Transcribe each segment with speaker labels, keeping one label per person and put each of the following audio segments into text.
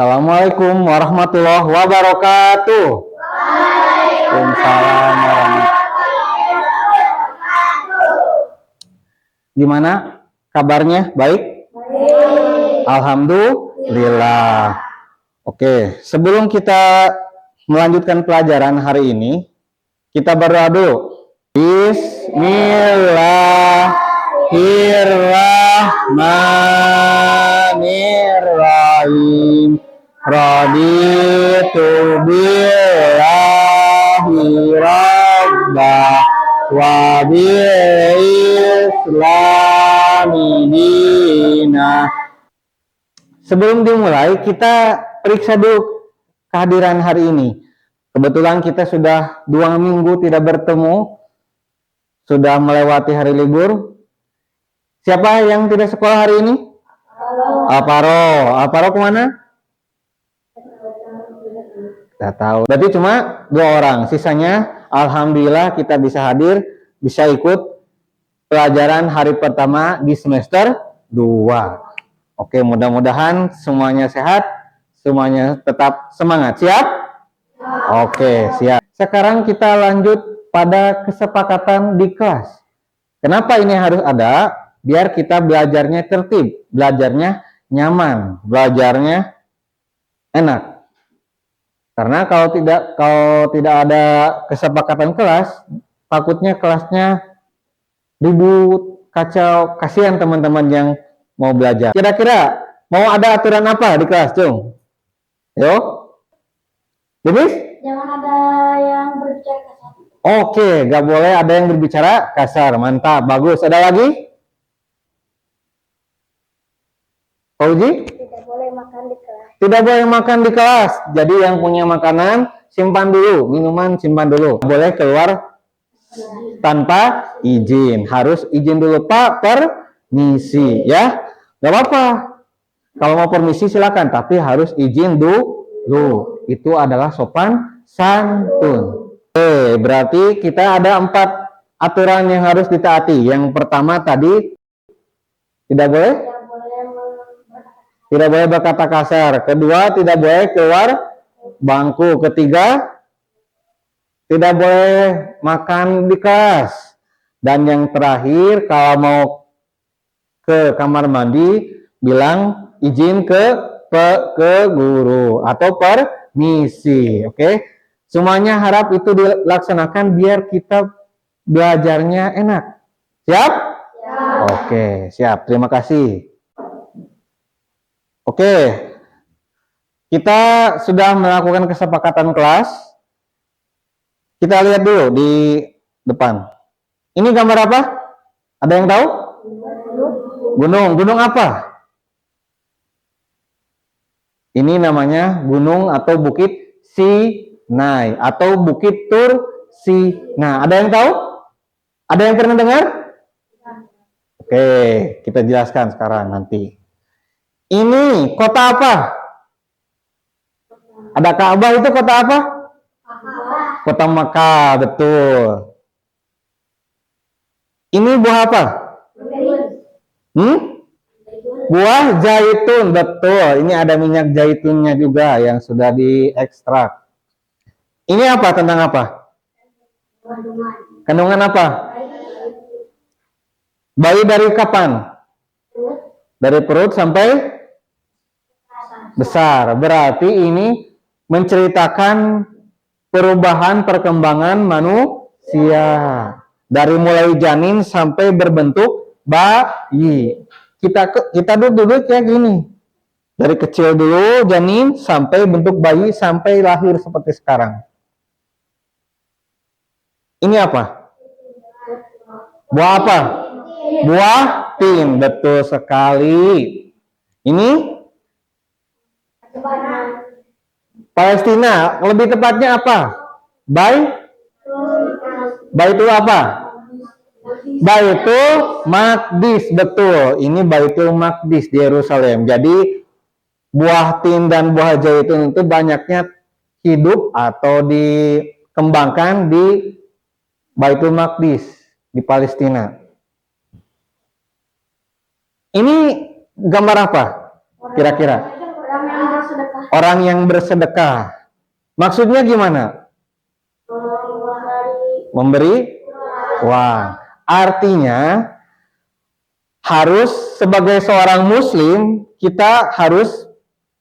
Speaker 1: Assalamualaikum warahmatullahi wabarakatuh. Waalaikumsalam warahmatullahi wabarakatuh. Gimana kabarnya? Baik? Baik. Alhamdulillah. Oke, sebelum kita melanjutkan pelajaran hari ini, kita berdoa dulu. Bismillahirrahmanirrahim. Raditu billahi rabba wa bil islami dina. Sebelum dimulai, kita periksa dulu kehadiran hari ini. Kebetulan kita sudah 2 minggu tidak bertemu, sudah melewati hari libur. Siapa yang tidak sekolah hari ini? Alparo kemana? Tidak tahu. Berarti cuma 2 orang. Sisanya, alhamdulillah kita bisa hadir, bisa ikut pelajaran hari pertama di semester 2. Oke, mudah-mudahan semuanya sehat, semuanya tetap semangat. Siap? Oke, siap. Sekarang kita lanjut pada kesepakatan di kelas. Kenapa ini harus ada? Biar kita belajarnya tertib, belajarnya nyaman, belajarnya enak. Karena kalau tidak ada kesepakatan kelas, takutnya kelasnya ribut, kacau, kasihan teman-teman yang mau belajar. Kira-kira mau ada aturan apa di kelas, Cung? Yo? Demis?
Speaker 2: Jangan ada yang berbicara kasar.
Speaker 1: Oke, gak boleh ada yang berbicara kasar. Mantap, bagus. Ada lagi? Fauzi?
Speaker 2: Tidak boleh makan di kelas.
Speaker 1: Tidak boleh makan di kelas. Jadi yang punya makanan simpan dulu, minuman simpan dulu. Boleh keluar tanpa izin. Harus izin dulu, Pak, permisi ya. Gak apa-apa. Kalau mau permisi silakan, tapi harus izin dulu. Itu adalah sopan santun. Oke, berarti kita ada 4 aturan yang harus ditaati. Yang pertama tadi tidak boleh berkata kasar. Kedua, tidak boleh keluar bangku. Ketiga, tidak boleh makan di kelas. Dan yang terakhir, kalau mau ke kamar mandi, bilang izin ke guru atau permisi. Oke, semuanya harap itu dilaksanakan biar kita belajarnya enak. Siap? Oke, siap. Terima kasih. Oke, kita sudah melakukan kesepakatan kelas. Kita lihat dulu di depan. Ini gambar apa? Ada yang tahu? Gunung. Gunung apa? Ini namanya gunung atau bukit Sinai atau bukit Tursina. Ada yang tahu? Ada yang pernah dengar? Oke, kita jelaskan sekarang nanti. Ini kota apa? Ada Ka'bah, itu kota apa? Kota Makkah, betul. Ini buah apa? Buah zaitun, betul. Ini ada minyak zaitunnya juga yang sudah diekstrak. Ini apa? Tentang apa? Kandungan apa? Bayi dari kapan? Dari perut sampai besar. Berarti ini menceritakan perubahan perkembangan manusia dari mulai janin sampai berbentuk bayi. Kita dulu kayak gini, dari kecil dulu janin sampai bentuk bayi sampai lahir seperti sekarang. Ini apa? Buah apa? Buah tin, betul sekali. Ini Palestina, lebih tepatnya apa? Baitul apa? Baitul Maqdis, betul. Ini Baitul Maqdis di Yerusalem. Jadi buah tin dan buah zaitun itu banyaknya hidup atau dikembangkan di Baitul Maqdis di Palestina. Ini gambar apa kira-kira?
Speaker 2: Orang yang bersedekah.
Speaker 1: orang yang bersedekah. Maksudnya gimana? Memberi uang. Artinya harus sebagai seorang muslim kita harus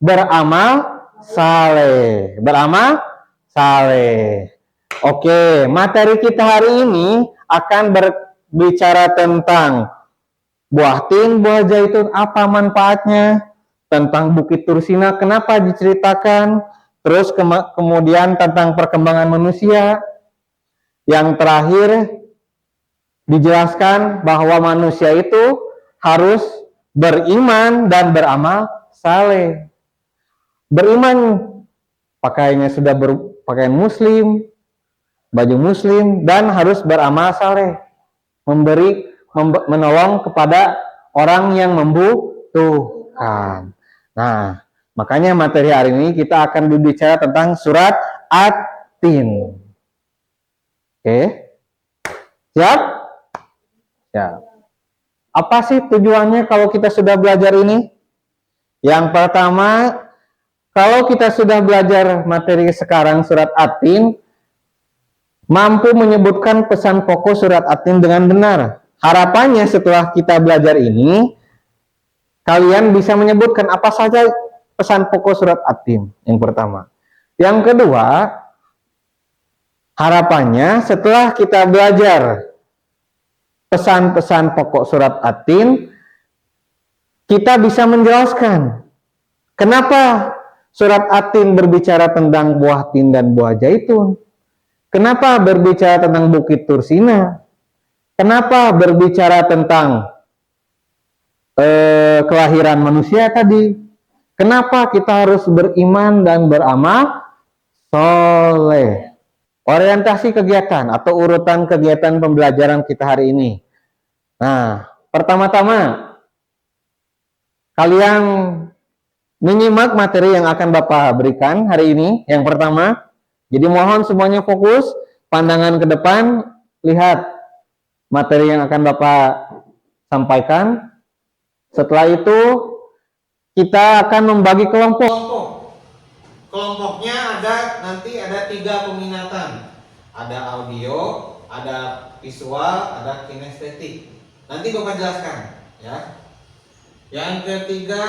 Speaker 1: beramal saleh. Beramal saleh. Oke, materi kita hari ini akan berbicara tentang buah tin, buah zaitun, apa manfaatnya, tentang Bukit Tursina, kenapa diceritakan, terus kemudian tentang perkembangan manusia. Yang terakhir dijelaskan bahwa manusia itu harus beriman dan beramal saleh. Beriman pakaiannya sudah berpakaian muslim, baju muslim, dan harus beramal saleh, menolong kepada orang yang membutuhkan. Nah, makanya materi hari ini kita akan berbicara tentang surat At-Tin. Oke, siap? Siap. Apa sih tujuannya kalau kita sudah belajar ini? Yang pertama, kalau kita sudah belajar materi sekarang surat At-Tin, mampu menyebutkan pesan pokok surat At-Tin dengan benar. Harapannya setelah kita belajar ini, kalian bisa menyebutkan apa saja pesan pokok surat At-Tin yang pertama. Yang kedua, harapannya setelah kita belajar pesan-pesan pokok surat At-Tin, kita bisa menjelaskan kenapa surat At-Tin berbicara tentang buah tin dan buah zaitun. Kenapa berbicara tentang Bukit Tursina? Kenapa berbicara tentang kelahiran manusia tadi? Kenapa kita harus beriman dan beramal soleh? Orientasi kegiatan atau urutan kegiatan pembelajaran kita hari ini. Nah, pertama-tama kalian menyimak materi yang akan Bapak berikan hari ini. Yang pertama, jadi mohon semuanya fokus, pandangan ke depan, lihat materi yang akan Bapak sampaikan. Setelah itu kita akan membagi kelompok. Kelompoknya nanti ada 3 peminatan. Ada audio, ada visual, ada kinestetik. Nanti Bapak jelaskan, ya. Yang ketiga,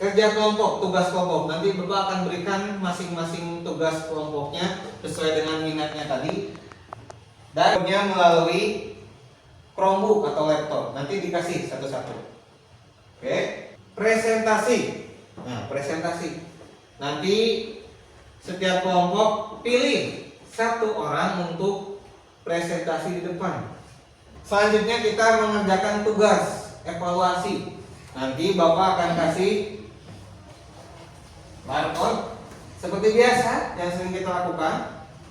Speaker 1: kerja kelompok, tugas kelompok. Nanti Bapak akan berikan masing-masing tugas kelompoknya sesuai dengan minatnya tadi. Dan melalui Chromebook atau laptop. Nanti dikasih satu-satu. Oke. Presentasi. Nah, presentasi. Nanti setiap kelompok pilih 1 orang untuk presentasi di depan. Selanjutnya kita mengerjakan tugas evaluasi. Nanti Bapak akan kasih barcode seperti biasa yang sering kita lakukan,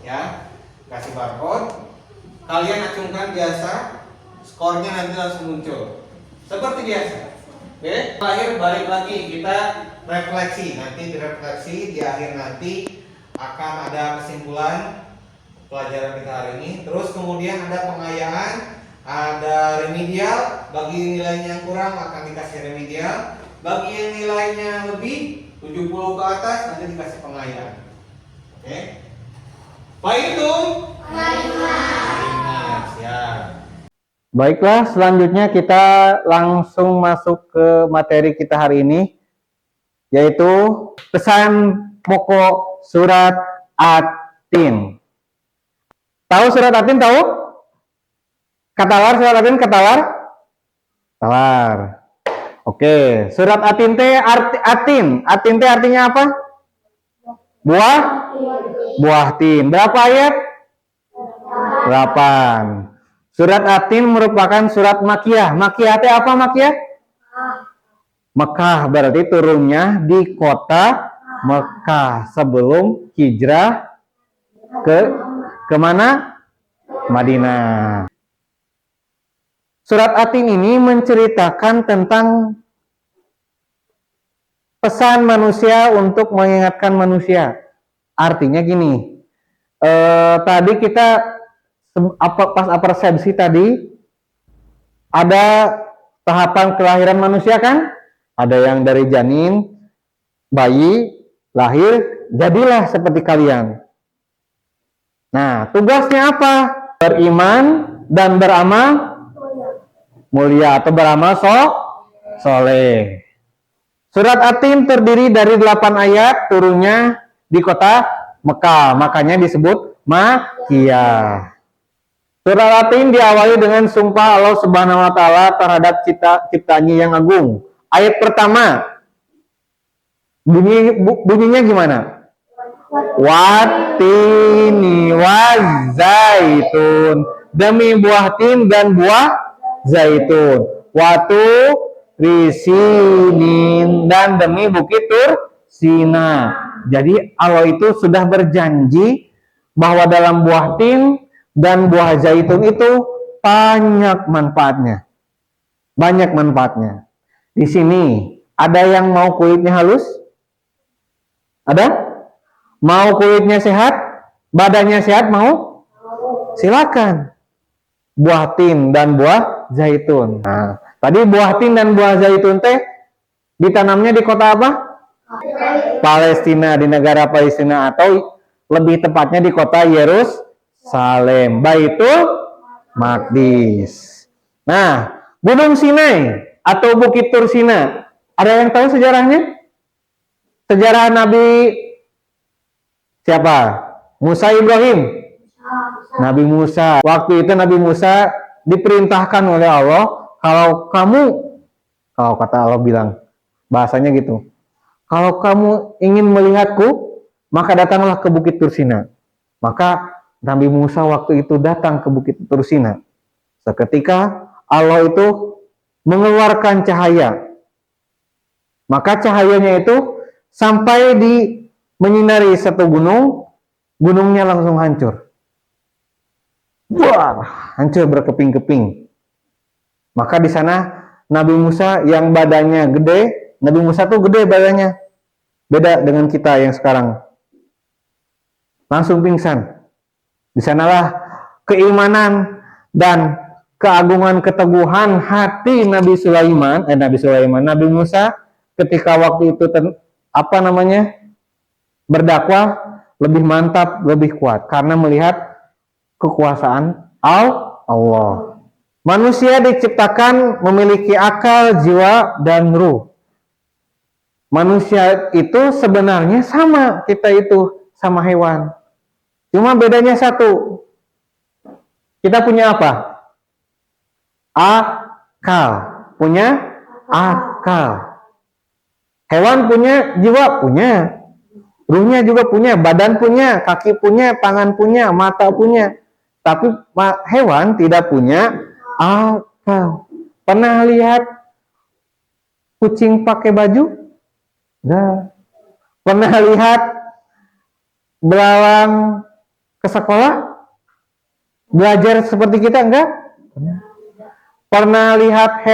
Speaker 1: ya. Kasih barcode, kalian acungkan biasa, skornya nanti langsung muncul seperti biasa. Oke, terakhir balik lagi kita refleksi. Nanti direfleksi di akhir nanti akan ada kesimpulan pelajaran kita hari ini. Terus kemudian ada pengayaan, ada remedial. Bagi nilainya yang kurang akan dikasih remedial. Bagi yang nilainya lebih 70 ke atas nanti dikasih pengayaan. Oke. Baik itu. Siap. Baiklah, selanjutnya kita langsung masuk ke materi kita hari ini, yaitu pesan pokok surat At-Tin. Tahu surat At-Tin, tahu? Katalar, surat At-Tin, katalar? Katalar. Oke, surat At-Tin At-Tin. At-Tin artinya apa? Buah tin. Berapa ayat? 8. Surat At-Tin merupakan surat Makkiyah. Makkiyah itu apa Makkiyah? Mekah, berarti turunnya di kota Mekah sebelum hijrah ke mana? Madinah. Surat At-Tin ini menceritakan tentang pesan manusia untuk mengingatkan manusia. Artinya gini, tadi kita pas persepsi tadi ada tahapan kelahiran manusia kan? Ada yang dari janin, bayi lahir, jadilah seperti kalian. Nah, tugasnya apa? Beriman dan beramal mulia atau beramal soleh. Surat At-Tin terdiri dari 8 ayat, turunnya di kota Mekah, makanya disebut Makkiyah. Surat At-Tin diawali dengan sumpah Allah Subhanahu wa taala terhadap ciptaannya yang agung. Ayat pertama bunyinya gimana? Watini wazaitun, demi buah tin dan buah zaitun. Watu risinin, dan demi bukit Tursina. Jadi Allah itu sudah berjanji bahwa dalam buah tin dan buah zaitun itu banyak manfaatnya. Banyak manfaatnya. Di sini ada yang mau kulitnya halus? Ada? Mau kulitnya sehat? Badannya sehat mau? Silakan. Buah tin dan buah zaitun. Nah, tadi buah tin dan buah zaitun teh ditanamnya di kota apa? Palestina, di negara Palestina, atau lebih tepatnya di kota Yerusalem, Baitul Maqdis. Nah, Gunung Sinai atau Bukit Tursina, ada yang tahu sejarahnya? Sejarah Nabi siapa? Musa Ibrahim. Nabi Musa. Waktu itu Nabi Musa diperintahkan oleh Allah, kalau kata Allah bilang, bahasanya gitu, kalau kamu ingin melihatku, maka datanglah ke Bukit Tursina. Maka Nabi Musa waktu itu datang ke Bukit Tursina. Seketika Allah itu mengeluarkan cahaya. Maka cahayanya itu sampai menyinari satu gunung, gunungnya langsung hancur. Wah, hancur berkeping-keping. Maka di sana Nabi Musa yang badannya gede, Nabi Musa tuh gede badannya, beda dengan kita yang sekarang. Langsung pingsan. Di sanalah keimanan dan keagungan keteguhan hati Nabi Musa ketika waktu itu berdakwah lebih mantap, lebih kuat karena melihat kekuasaan Allah. Manusia diciptakan memiliki akal, jiwa, dan ruh. Manusia itu sebenarnya sama kita itu sama hewan. Cuma bedanya satu. Kita punya apa? Akal. Punya akal. Hewan punya jiwa, punya. Ruhnya juga punya, badan punya, kaki punya, tangan punya, mata punya. Tapi hewan tidak punya akal. Pernah lihat kucing pakai baju? Nah. Pernah lihat belalang ke sekolah? Belajar seperti kita enggak? Pernah lihat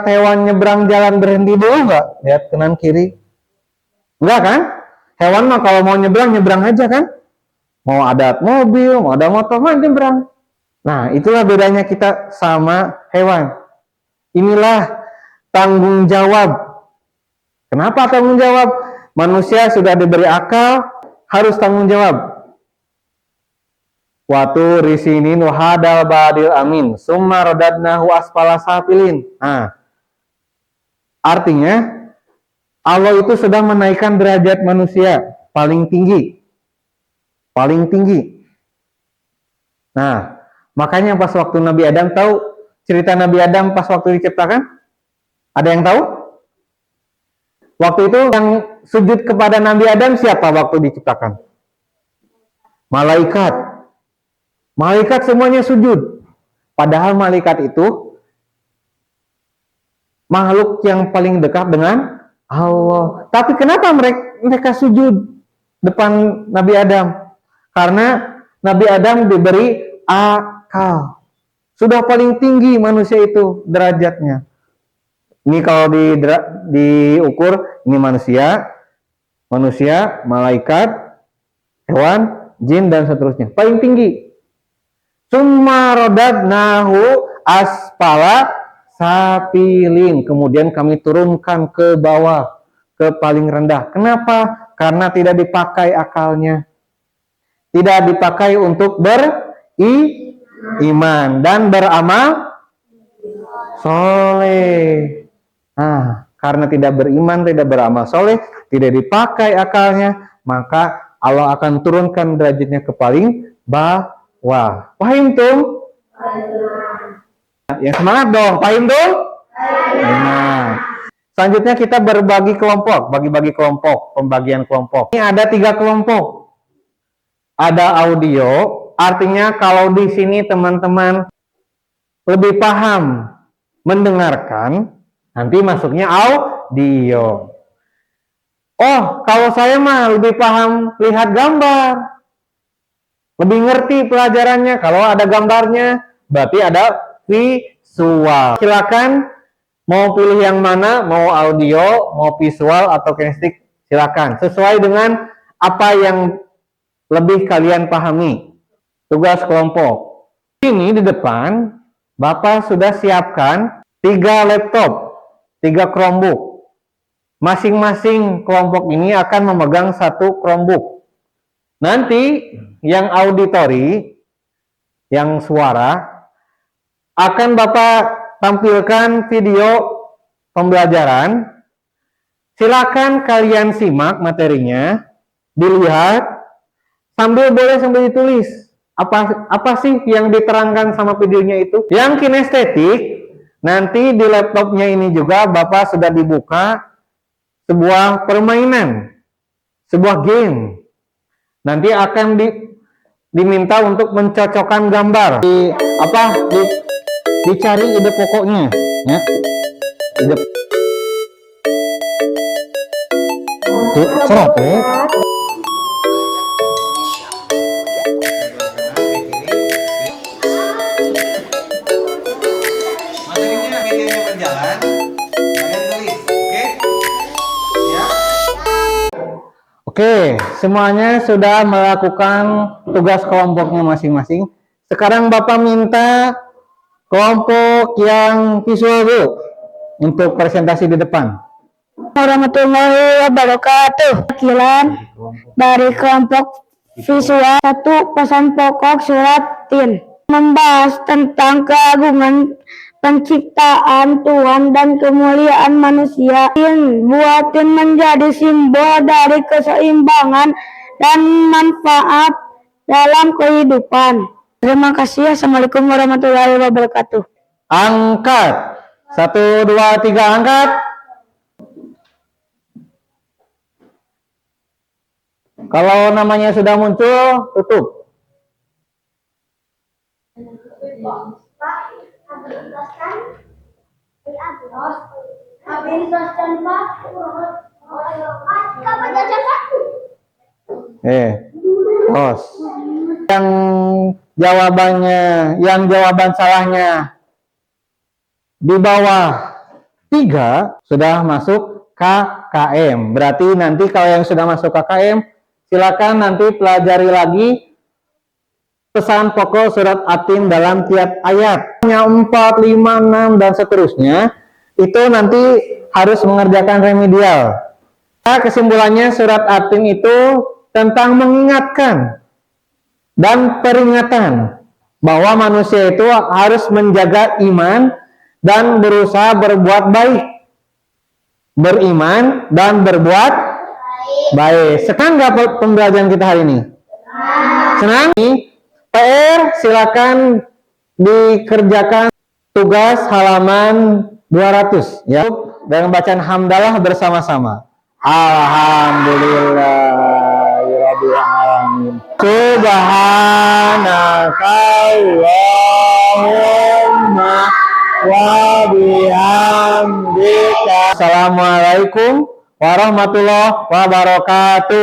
Speaker 1: hewan nyebrang jalan berhenti dulu enggak? Lihat kanan kiri. Enggak kan? Hewan mah kalau mau nyebrang aja kan? Mau ada mobil, mau ada motor, mah nyebrang. Nah, itulah bedanya kita sama hewan. Inilah tanggung jawab. Kenapa tanggung jawab? Manusia sudah diberi akal, harus tanggung jawab. Watu risinin wahadal badil amin summa radadnahu asfala safilin. Nah, artinya Allah itu sudah menaikkan derajat manusia paling tinggi. Nah, makanya pas waktu Nabi Adam, tahu cerita Nabi Adam pas waktu diciptakan? Ada yang tahu? Waktu itu yang sujud kepada Nabi Adam siapa waktu diciptakan? Malaikat. Malaikat semuanya sujud. Padahal malaikat itu makhluk yang paling dekat dengan Allah. Tapi kenapa mereka sujud depan Nabi Adam? Karena Nabi Adam diberi akal. Sudah paling tinggi manusia itu derajatnya. Ini kalau diukur, ini manusia, malaikat, hewan, jin, dan seterusnya. Paling tinggi. Summa radadnahu asfala safilin. Kemudian kami turunkan ke bawah, ke paling rendah. Kenapa? Karena tidak dipakai akalnya. Tidak dipakai untuk beriman dan beramal soleh. Nah, karena tidak beriman, tidak beramal soleh, tidak dipakai akalnya, maka Allah akan turunkan derajatnya ke paling bawah. Paham tuh? Yang semangat dong, paham tuh? Nah, selanjutnya kita berbagi kelompok, bagi-bagi kelompok, pembagian kelompok. Ini ada 3 kelompok. Ada audio, artinya kalau di sini teman-teman lebih paham mendengarkan, nanti masuknya audio. Oh, kalau saya mah lebih paham lihat gambar, lebih ngerti pelajarannya. Kalau ada gambarnya, berarti ada visual. Silakan mau pilih yang mana, mau audio, mau visual atau kinestik, silakan. Sesuai dengan apa yang lebih kalian pahami. Tugas kelompok. Ini di depan, Bapak sudah siapkan 3 laptop, 3 Chromebook. Masing-masing kelompok ini akan memegang 1 Chromebook. Nanti yang auditori, yang suara, akan Bapak tampilkan video pembelajaran. Silakan kalian simak materinya, dilihat, sambil ditulis. Apa sih yang diterangkan sama videonya itu? Yang kinestetik, nanti di laptopnya ini juga Bapak sudah dibuka sebuah permainan, sebuah game. Nanti akan diminta untuk mencocokkan gambar. Dicari ide pokoknya, ya. Cerap ya. Oke, semuanya sudah melakukan tugas kelompoknya masing-masing. Sekarang Bapak minta kelompok yang visual dulu untuk presentasi di depan.
Speaker 2: Warahmatullahi wabarakatuh. Wakilan dari kelompok visual 1 pesan pokok surat Tin membahas tentang keagungan penciptaan Tuhan dan kemuliaan manusia. Tin buatin menjadi simbol dari keseimbangan dan manfaat dalam kehidupan. Terima kasih. Assalamualaikum warahmatullahi wabarakatuh.
Speaker 1: Angkat. 1, 2, 3, angkat. Kalau namanya sudah muncul, tutup. Bos. Yang jawaban salahnya di bawah 3 sudah masuk KKM. Berarti nanti kalau yang sudah masuk KKM, silakan nanti pelajari lagi pesan pokok surat At-Tin dalam tiap ayat. 4, 5, 6 dan seterusnya itu nanti harus mengerjakan remedial. Nah, kesimpulannya surat At-Tin itu tentang mengingatkan dan peringatan bahwa manusia itu harus menjaga iman dan berusaha berbuat baik. Beriman dan berbuat baik. Senang nggak pembelajaran kita hari ini? Senang? PR silakan dikerjakan tugas halaman 200 ya. Dengan bacaan hamdalah bersama-sama. Alhamdulillahirabbil alamin. Subhanaka Allahumma wa bihamdika. Assalamualaikum warahmatullahi wabarakatuh.